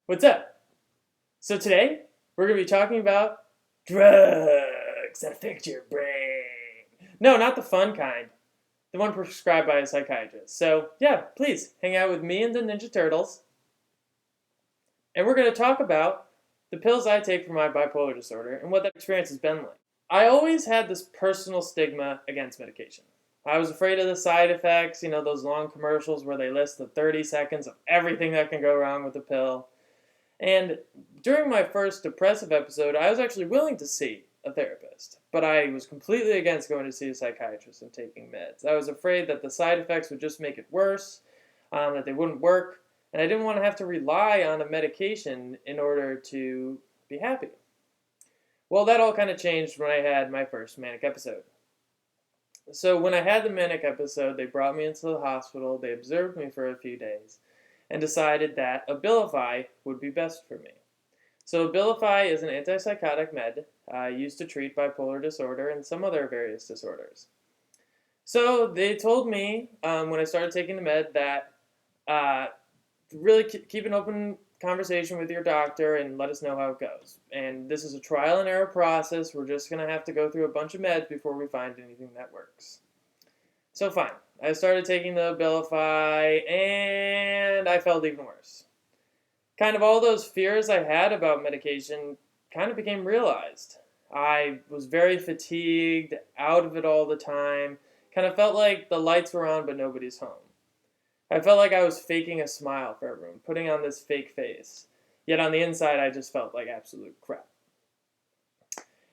What's up? So today, we're going to be talking about drugs that affect your brain. No, not the fun kind. The one prescribed by a psychiatrist. So yeah, please hang out with me and the Ninja Turtles. And we're going to talk about the pills I take for my bipolar disorder and what that experience has been like. I always had this personal stigma against medication. I was afraid of the side effects, those long commercials where they list the 30 seconds of everything that can go wrong with the pill. And during my first depressive episode, I was actually willing to see a therapist, but I was completely against going to see a psychiatrist and taking meds. I was afraid that the side effects would just make it worse, that they wouldn't work, and I didn't want to have to rely on a medication in order to be happy. Well, that all kind of changed when I had my first manic episode. So when I had the manic episode, they brought me into the hospital, they observed me for a few days, and decided that Abilify would be best for me. So Abilify is an antipsychotic med used to treat bipolar disorder and some other various disorders. So they told me when I started taking the med that really keep an open conversation with your doctor and let us know how it goes. And this is a trial and error process. We're just going to have to go through a bunch of meds before we find anything that works. So fine. I started taking the Abilify, and I felt even worse. Kind of all those fears I had about medication kind of became realized. I was very fatigued, out of it all the time, kind of felt like the lights were on but nobody's home. I felt like I was faking a smile for everyone, putting on this fake face. Yet on the inside, I just felt like absolute crap.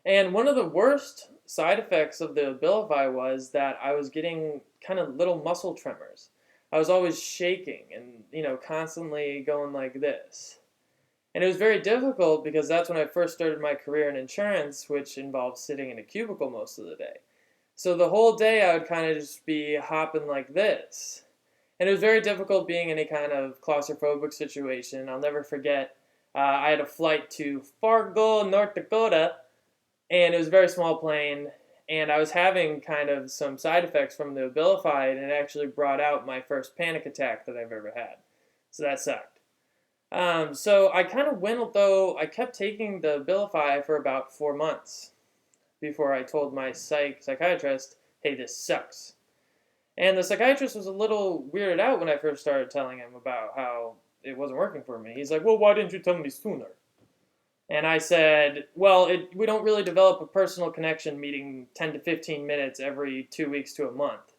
And one of the worst side effects of the Abilify was that I was getting kind of little muscle tremors. I was always shaking and, constantly going like this. And it was very difficult because that's when I first started my career in insurance, which involved sitting in a cubicle most of the day. So the whole day I would kind of just be hopping like this. And it was very difficult being in any kind of claustrophobic situation. I'll never forget, I had a flight to Fargo, North Dakota, and it was a very small plane, and I was having kind of some side effects from the Abilify, and it actually brought out my first panic attack that I've ever had. So that sucked. So I kind of went, though, I kept taking the Abilify for about 4 months before I told my psychiatrist, hey, this sucks. And the psychiatrist was a little weirded out when I first started telling him about how it wasn't working for me. He's like, well, why didn't you tell me sooner? And I said, well, we don't really develop a personal connection meeting 10 to 15 minutes every 2 weeks to a month.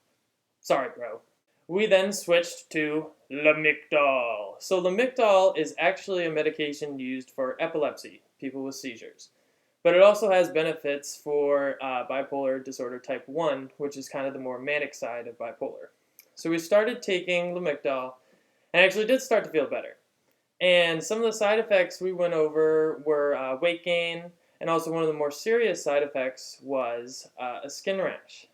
Sorry, bro. We then switched to Lamictal. So Lamictal is actually a medication used for epilepsy, people with seizures. But it also has benefits for bipolar disorder type 1, which is kind of the more manic side of bipolar. So we started taking Lamictal, and I actually did start to feel better. And some of the side effects we went over were weight gain, and also one of the more serious side effects was a skin rash.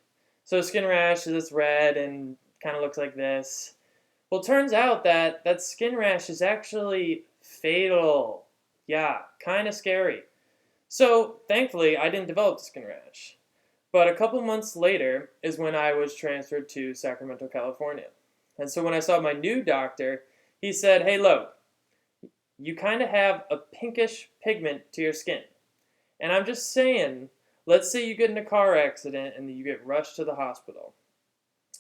So a skin rash is red and kind of looks like this. Well, it turns out that skin rash is actually fatal. Yeah, kind of scary. So thankfully, I didn't develop the skin rash. But a couple months later is when I was transferred to Sacramento, California. And so when I saw my new doctor, he said, hey, look, you kind of have a pinkish pigment to your skin. And I'm just saying, let's say you get in a car accident and you get rushed to the hospital.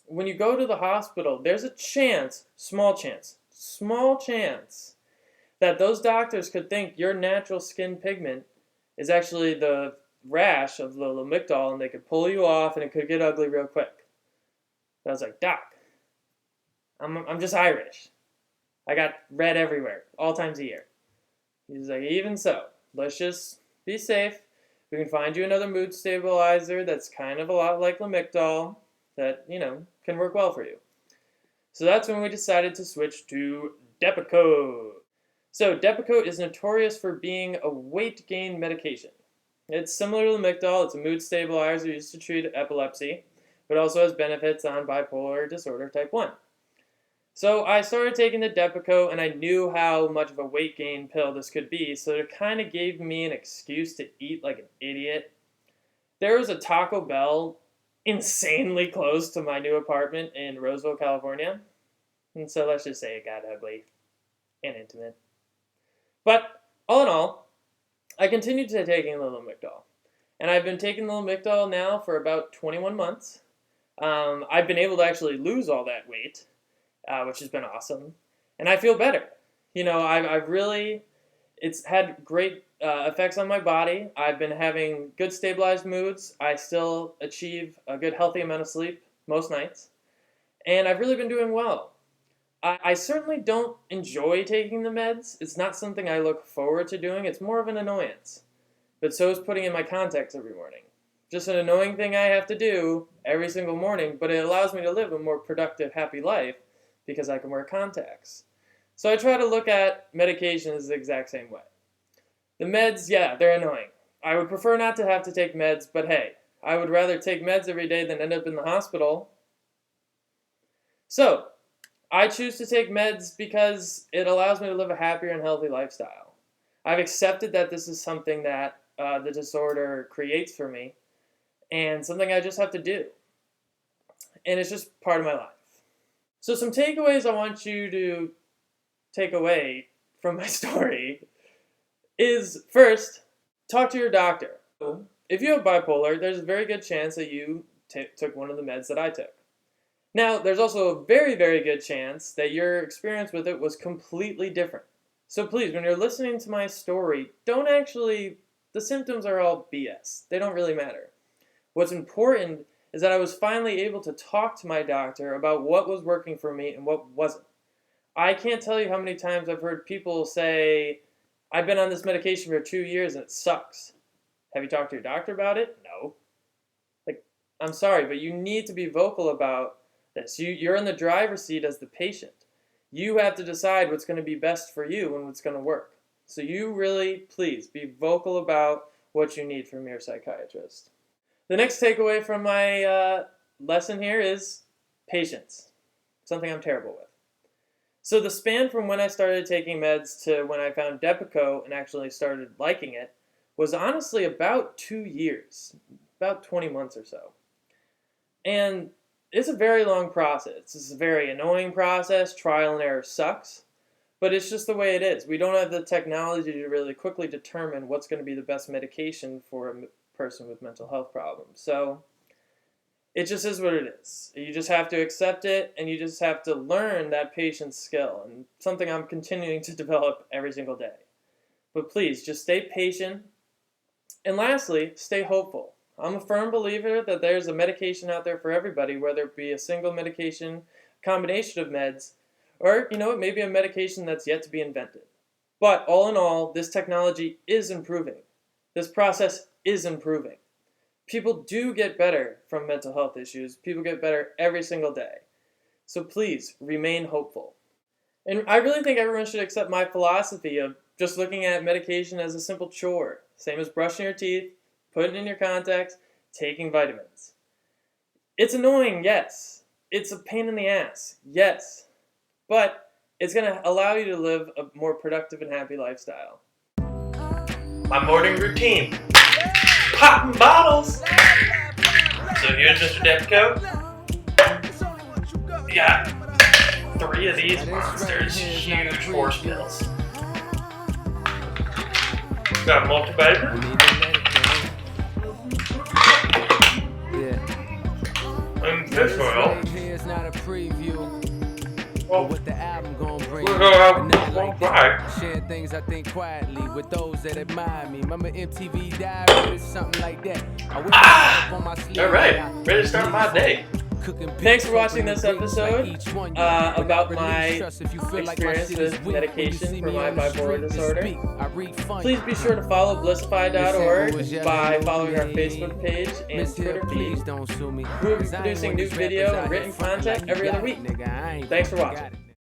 When you go to the hospital, there's a chance, small chance, that those doctors could think your natural skin pigment is actually the rash of the Lamictal, and they could pull you off and it could get ugly real quick. But I was like, Doc, I'm just Irish. I got red everywhere, all times of year. He's like, even so, let's just be safe. We can find you another mood stabilizer that's kind of a lot like Lamictal that, can work well for you. So that's when we decided to switch to Depakote. So Depakote is notorious for being a weight gain medication. It's similar to Lamictal. It's a mood stabilizer used to treat epilepsy, but also has benefits on bipolar disorder type 1. So I started taking the Depakote, and I knew how much of a weight gain pill this could be, so it kind of gave me an excuse to eat like an idiot. There was a Taco Bell insanely close to my new apartment in Roseville, California, and so let's just say it got ugly and intimate. But all in all, I continued to taking the Lamictal. And I've been taking the Lamictal now for about 21 months. I've been able to actually lose all that weight, which has been awesome. And I feel better. I've really, it's had great effects on my body. I've been having good stabilized moods. I still achieve a good healthy amount of sleep most nights. And I've really been doing well. I certainly don't enjoy taking the meds. It's not something I look forward to doing. It's more of an annoyance. But so is putting in my contacts every morning. Just an annoying thing I have to do every single morning, but it allows me to live a more productive, happy life because I can wear contacts. So I try to look at medication as the exact same way. The meds, yeah, they're annoying. I would prefer not to have to take meds, but hey, I would rather take meds every day than end up in the hospital. So, I choose to take meds because it allows me to live a happier and healthy lifestyle. I've accepted that this is something that the disorder creates for me and something I just have to do. And it's just part of my life. So some takeaways I want you to take away from my story is, first, talk to your doctor. If you have bipolar, there's a very good chance that you took one of the meds that I took. Now, there's also a very, very good chance that your experience with it was completely different. So please, when you're listening to my story, the symptoms are all BS. They don't really matter. What's important is that I was finally able to talk to my doctor about what was working for me and what wasn't. I can't tell you how many times I've heard people say, I've been on this medication for 2 years and it sucks. Have you talked to your doctor about it? No. I'm sorry, but you need to be vocal about this. You're in the driver's seat as the patient. You have to decide what's going to be best for you and what's going to work. So you really, please, be vocal about what you need from your psychiatrist. The next takeaway from my lesson here is patience, something I'm terrible with. So the span from when I started taking meds to when I found Depakote and actually started liking it was honestly about 2 years, about 20 months or so. And it's a very long process. It's a very annoying process. Trial and error sucks. But it's just the way it is. We don't have the technology to really quickly determine what's going to be the best medication for a person with mental health problems. So it just is what it is. You just have to accept it, and you just have to learn that patience skill, and something I'm continuing to develop every single day. But please, just stay patient. And lastly, stay hopeful. I'm a firm believer that there's a medication out there for everybody, whether it be a single medication, combination of meds, or, it may be a medication that's yet to be invented. But all in all, this technology is improving. This process is improving. People do get better from mental health issues. People get better every single day. So please, remain hopeful. And I really think everyone should accept my philosophy of just looking at medication as a simple chore. Same as brushing your teeth, putting in your contacts, taking vitamins. It's annoying, yes. It's a pain in the ass, yes. But it's going to allow you to live a more productive and happy lifestyle. My morning routine. Popping bottles. So here's Mr. Depakote. We got 3 of these monsters, huge horse pills. Got a multivitamin. And fish oil. Well, we're gonna have one fry. Share things I think quietly with those that admire me. Remember MTV Diary or something like that. All right, ready to start my day. Thanks for watching this episode about my experience with medication for my bipolar disorder. Please be sure to follow Blissify.org by following our Facebook page and Twitter feed. We'll be producing new video and written content every other week. Thanks for watching.